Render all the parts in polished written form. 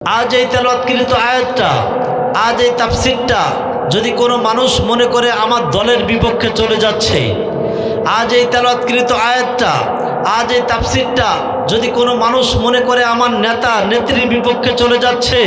आज এই তেলাওয়াতকৃত আয়াতটা, আজ এই তাফসীরটা যদি কোনো মানুষ মনে করে আমার দলের বিপক্ষে চলে যাচ্ছে, আজ এই তেলাওয়াতকৃত আয়াতটা, আজ এই তাফসীরটা যদি কোনো মানুষ মনে করে আমার নেতা নেত্রীর বিপক্ষে চলে যাচ্ছে,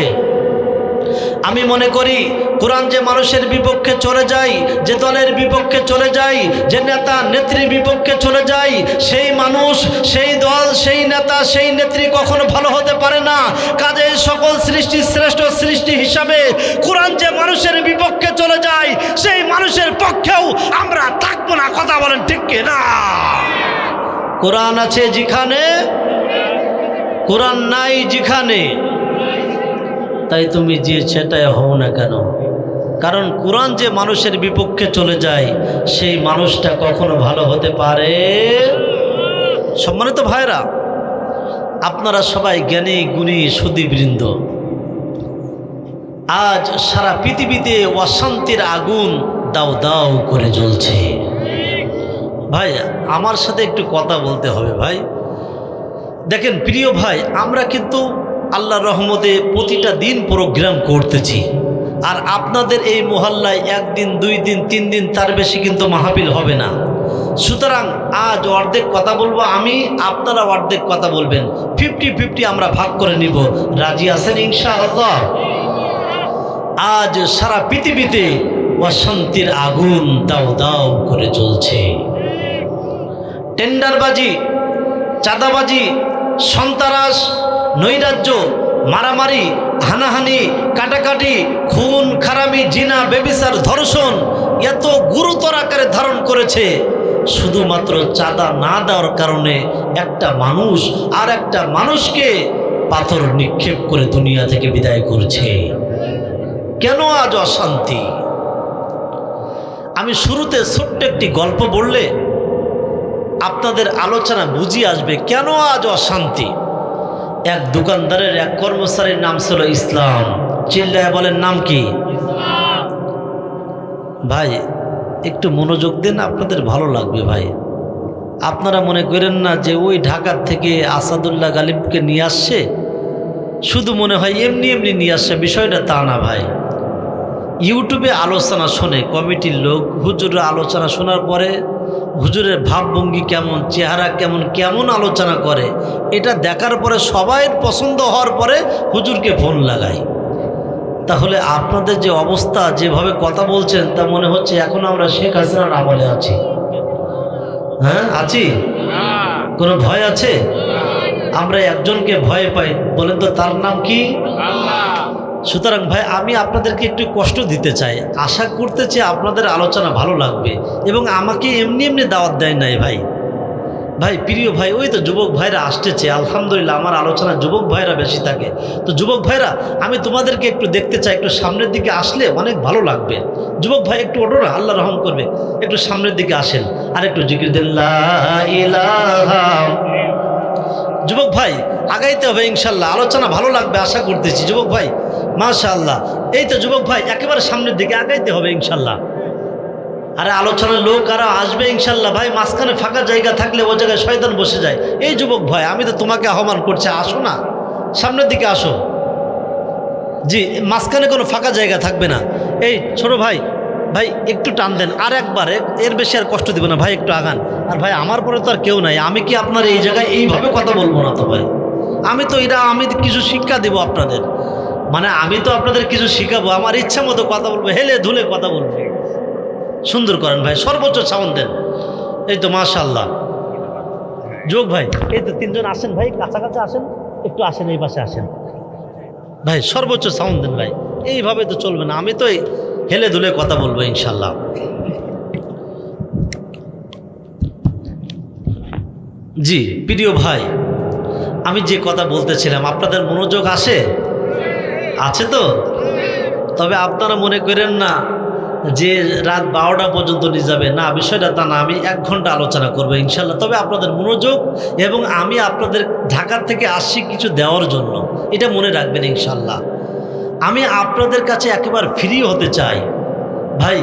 আমি মনে করি কোরআন যে মানুষের বিপক্ষে চলে যায়, যে দলের বিপক্ষে চলে যায়, যে নেতা নেত্রীর বিপক্ষে চলে যায়, সেই মানুষ, সেই দল, সেই নেতা, সেই নেত্রী কখনো ভালো হতে পারে না। কাজে সকল সৃষ্টির শ্রেষ্ঠ সৃষ্টি হিসাবে কোরআন যে মানুষের বিপক্ষে চলে যায়, সেই মানুষের পক্ষেও আমরা থাকবো না। কথা বলেন ঠিক না? কোরআন আছে যেখানে, কোরআন নাই যেখানে, তাই তুমি যে সেটাই হও না কেন। কারণ কোরআন যে মানুষের বিপক্ষে চলে যায়, সেই মানুষটা কখনো ভালো হতে পারে। সম্মানিত ভাইরা, আপনারা সবাই জ্ঞানী গুণী সুধীবৃন্দ, আজ সারা পৃথিবীতে অশান্তির আগুন দাউ দাউ করে জ্বলছে। ভাই আমার সাথে একটু কথা বলতে হবে ভাই। দেখেন প্রিয় ভাই, আমরা কিন্তু আল্লাহর রহমতে প্রতিটা দিন প্রোগ্রাম করতেছি, আর আপনাদের এই মহল্লায় একদিন, 2 দিন, 3 দিন, তার বেশি কিন্তু মাহফিল হবে না। সুতরাং আজ অর্ধেক কথা বলবো আমি, আপনারা অর্ধেক কথা বলবেন, 50-50 আমরা ভাগ করে নিব। রাজি আছেন ইনশাআল্লাহ? আজ সারা পৃথিবীতে অশান্তির আগুন দাউ দাউ করে জ্বলছে। টেন্ডারবাজি, চাঁদাবাজি, সন্ত্রাস, নৈরাজ্য, মারামারি, হানাহানি, কাটাকাটি, খুন খারামি, জিনা, ব্যভিচার, ধর্ষণ এত গুরুতর আকারে ধারণ করেছে শুধুমাত্র চাঁদা না দেওয়ার কারণে। একটা মানুষ আর একটা মানুষকে পাথর নিক্ষেপ করে দুনিয়া থেকে বিদায় করছে। কেন আজ অশান্তি? আমি শুরুতে ছোট্ট একটি গল্প বললে আপনাদের আলোচনা বুঝিয়ে আসবে কেন আজ অশান্তি। এক দোকানদারের এক কর্মচারীর নাম ছিল ইসলাম। চিল্লায় বলেন নাম কি? ভাই একটু মনোযোগ দেন, আপনাদের ভালো লাগবে ভাই। আপনারা মনে করেন না যে ওই ঢাকার থেকে আসাদুল্লাহ গালিবকে নিয়ে আসছে, শুধু মনে হয় এমনি এমনি নিয়ে আসছে, বিষয়টা তা না ভাই। ইউটিউবে আলোচনা শোনে কমিটির লোক, হুজুরের আলোচনা শোনার পরে হুজুরের ভাবভঙ্গি কেমন, চেহারা কেমন, কেমন আলোচনা করে, এটা দেখার পরে সবাই পছন্দ হওয়ার পরে হুজুরকে ফোন লাগায়। তাহলে আপনাদের যে অবস্থা, যেভাবে কথা বলছেন, তা মনে হচ্ছে এখন আমরা শেখ হাসিনার আমলে আছি। হ্যাঁ আছি? কোনো ভয় আছে? আমরা একজনকে ভয় পাই, বলেন তো তার নাম কি? সুতরাং ভাই আমি আপনাদেরকে একটু কষ্ট দিতে চাই, আশা করতেছি আপনাদের আলোচনা ভালো লাগবে। এবং আমাকে এমনি এমনি দাওয়াত দেয় নাই ভাই। ভাই প্রিয় ভাই, ওই তো যুবক ভাইরা আসতেছে, আলহামদুলিল্লাহ আমার আলোচনা যুবক ভাইরা বেশি থাকে। তো যুবক ভাইরা, আমি তোমাদেরকে একটু দেখতে চাই, একটু সামনের দিকে আসলে অনেক ভালো লাগবে। যুবক ভাই একটু ওঠো না, আল্লাহ রহম করবে, একটু সামনের দিকে আসেন আর একটু জিকির দেন লা ইলাহা। যুবক ভাই আগাইতে হবে ইনশাল্লাহ, আলোচনা ভালো লাগবে আশা করতেছি। যুবক ভাই মাশাআল্লাহ, এই তো যুবক ভাই একেবারে সামনের দিকে আগাইতে হবে ইনশাল্লাহ। আরে আলোচনার লোক আরো আসবে ইনশাল্লাহ। ভাই মাঝখানে ফাঁকা জায়গা থাকলে ও জায়গায় শয়তান বসে যায়। এই যুবক ভাই আমি তো তোমাকে আহ্বান করছি, আসো না, সামনের দিকে আসো। জি, মাঝখানে কোনো ফাঁকা জায়গা থাকবে না। এই ছোট ভাই, ভাই একটু টান দেন, আর একবার, এর বেশি আর কষ্ট দিব না ভাই, একটু আগান। আর ভাই আমার পরে তো আর কেউ নাই, আমি কি আপনার এই জায়গায় এইভাবে কথা বলবো না তো ভাই। আমি তো কিছু শিক্ষা দেবো আপনাদের, মানে আমি তো আপনাদের কিছু শিখাবো, আমার ইচ্ছা মতো কথা বলবো, হেলে ধুলে কথা বলবো। সুন্দর করেন ভাই, সর্বোচ্চ সাউন্ড দেন। এই তো মাশাআল্লাহ। যোগ ভাই এই তো 3 জন আসেন ভাই, কাছাকাছি আসেন, একটু আসেন, এই পাশে আসেন ভাই, সর্বোচ্চ সাউন্ড দেন ভাই। এইভাবে তো চলবে না, আমি তো হেলে ধুলে কথা বলবো ইনশাল্লাহ। জি প্রিয় ভাই, আমি যে কথা বলতেছিলাম, আপনাদের মনোযোগ আছে তো? তবে আপনারা মনে করেন না যে রাত 12টা পর্যন্ত নিয়ে যাবে, না, বিষয়টা তা না। আমি 1 ঘন্টা আলোচনা করবো ইনশাল্লাহ। তবে আপনাদের মনোযোগ, এবং আমি আপনাদের ঢাকার থেকে আসছি কিছু দেওয়ার জন্য, এটা মনে রাখবেন ইনশাল্লাহ। আমি আপনাদের কাছে একেবারে ফ্রি হতে চাই ভাই।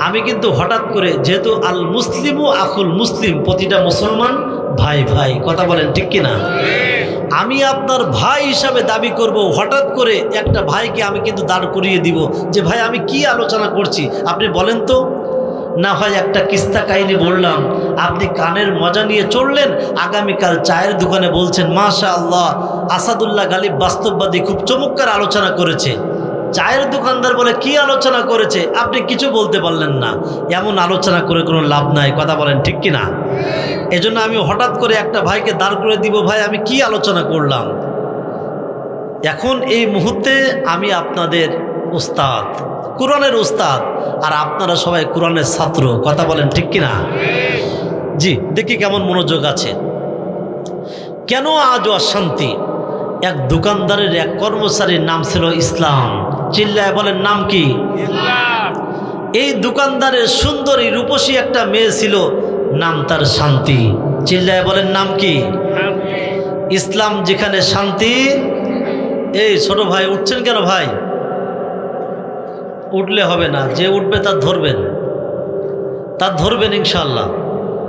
আমি কিন্তু হঠাৎ করে, যেহেতু আল মুসলিমু আখুল মুসলিম, প্রতিটা মুসলমান ভাই ভাই, কথা বলেন ঠিক কিনা? আমি আপনার ভাই হিসাবে দাবি করব, হঠাৎ করে একটা ভাইকে আমি কিন্তু দাঁড় করিয়ে দিব যে ভাই আমি কি আলোচনা করছি আপনি বলেন তো। না হয় একটা কিস্তা কাহিনী বললাম, আপনি কানের মজা নিয়ে চললেন, আগামীকাল চায়ের দোকানে বলছেন মাশাআল্লাহ আসাদুল্লাহ গালিব বাস্তববাদী খুব চমৎকার আলোচনা করেছে। চায়ের দোকানদার বলে কি আলোচনা করেছে, আপনি কিছু বলতে পারলেন না। এমন আলোচনা করে কোনো লাভ নাই, কথা বলেন ঠিক কিনা? এজন্য আমি হঠাৎ করে একটা ভাইকে দাঁড় করে দিব, ভাই আমি কি আলোচনা করলাম। এখন এই মুহূর্তে আমি আপনাদের উস্তাদ, কোরআনের উস্তাদ, আর আপনারা সবাই কোরআনের ছাত্র, কথা বলেন ঠিক কিনা? জি, দেখি কেমন মনোযোগ আছে। কেন আজও অশান্তি? এক দোকানদারের এক কর্মচারীর নাম ছিল ইসলাম। চিল্লায় বলেন নাম কি? এই দোকানদারের সুন্দরী রূপসী একটা মেয়ে ছিল, নাম তার শান্তি। চিল্লায় বলেন নাম কি? ইসলাম যেখানে শান্তি। এই ছোট ভাই উঠছেন কেন ভাই? উঠলে হবে না, যে উঠবে তার ধরবেন ইনশাল্লাহ।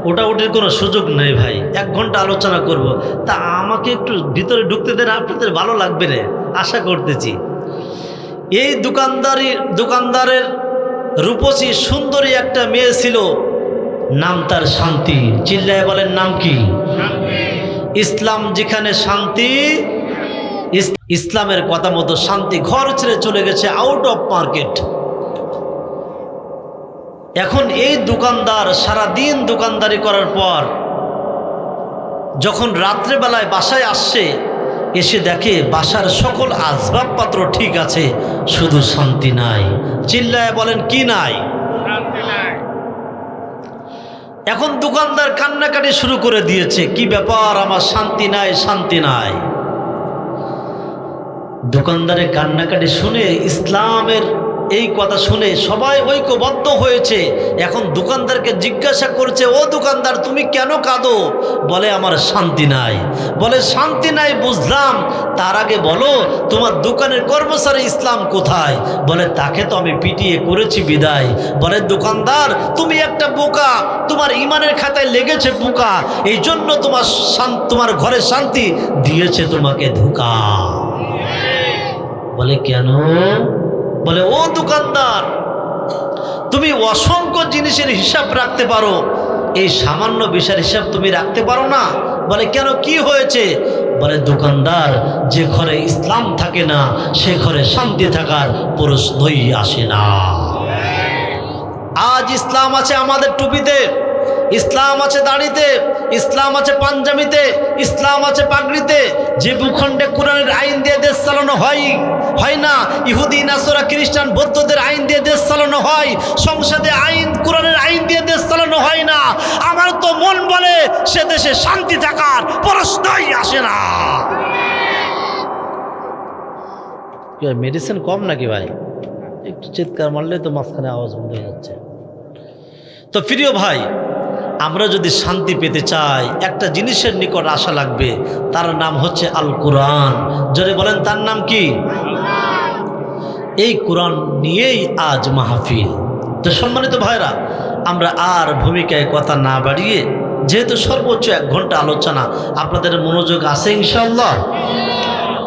ওটা উঠির কোনো সুযোগ নেই ভাই, 1 ঘন্টা আলোচনা করব, তা আমাকে একটু ভিতরে ঢুকতে দেন, আপনাদের ভালো লাগবে রে, আশা করতেছি। এই দোকানদারের রূপসী সুন্দরী একটা মেয়ে ছিল, নাম তার শান্তি। চিল্লায় বলেন নাম কি? ইসলাম যেখানে শান্তি, ইসলামের কথা মতো শান্তি ঘর ছেড়ে চলে গেছে আউট অফ মার্কেট। এখন এই দোকানদার সারাদিন দোকানদারি করার পর যখন রাত্রেবেলায় বাসায় আসছে, এসে দেখে বাসার সকল আসবাবপত্র ঠিক আছে, শুধু শান্তি নাই। চিল্লায় বলেন কি নাই? এখন দোকানদার কান্নাকাটি শুরু করে দিয়েছে, কি ব্যাপার, আমার শান্তি নাই। দোকানদারের কান্নাকাটি শুনে, ইসলামের এই কথা শুনে সবাই ঐক্যবদ্ধ হয়েছে। এখন দোকানদারকে জিজ্ঞাসা করছে, ও দোকানদার তুমি কেন কাঁদো? বলে আমার শান্তি নাই। বলে শান্তি নাই বুঝলাম, তার আগে বলো তোমার দোকানের কর্মচারী ইসলাম কোথায়? বলে তাকে তো আমি পিটিয়ে করেছি বিদায়। বলে দোকানদার তুমি একটা বোকা, তোমার ইমানের খাতায় লেগেছে পোকা, এই জন্য তোমার ঘরে শান্তি দিয়েছে তোমাকে ধোঁকা। বলে কেন? বলে ও দোকানদার তুমি অসংখ্য জিনিসের হিসাব রাখতে পারো, এই সামান্য বিষয়ের হিসাব তুমি রাখতে পারো না। বলে কেন, কি হয়েছে? বলে দোকানদার যে ঘরে ইসলাম থাকে না সে ঘরে শান্তি থাকার প্রশ্নই আসে না। আজ ইসলাম আছে আমাদের টুপিতে, ইসলাম আছে দাড়িতে, ইসলাম আছে পাঞ্জাবিতে, ইসলাম আছে পাগড়িতে। যে ভূখণ্ডে কোরআনের আইন দিয়ে দেশ চালানো হয় না, ইহুদি নাসরা খ্রিস্টান বৌদ্ধদের আইন দিয়ে দেশ চালানো হয়, সংসদে কোরআনের আইন দিয়ে দেশ চালানো হয় না। আমার তো মন বলে সে দেশে শান্তি থাকার প্রশ্নই আসে না। মেডিসিন কম নাকি ভাই? একটু চিৎকার মারলে তো মাঝখানে আওয়াজ বন্ধ হয়ে যাচ্ছে। তো প্রিয় ভাই, আমরা যদি শান্তি পেতে চাই একটা জিনিসের নিকট আশা লাগবে, তার নাম হচ্ছে আল কোরআন। যদি বলেন তার নাম কি? এই কোরআন নিয়েই আজ মাহফিল। তো সম্মানিত ভাইরা, আমরা আর ভূমিকায় কথা না বাড়িয়ে, যেহেতু সর্বোচ্চ 1 ঘন্টা আলোচনা, আপনাদের মনোযোগ আছে ইনশাআল্লাহ?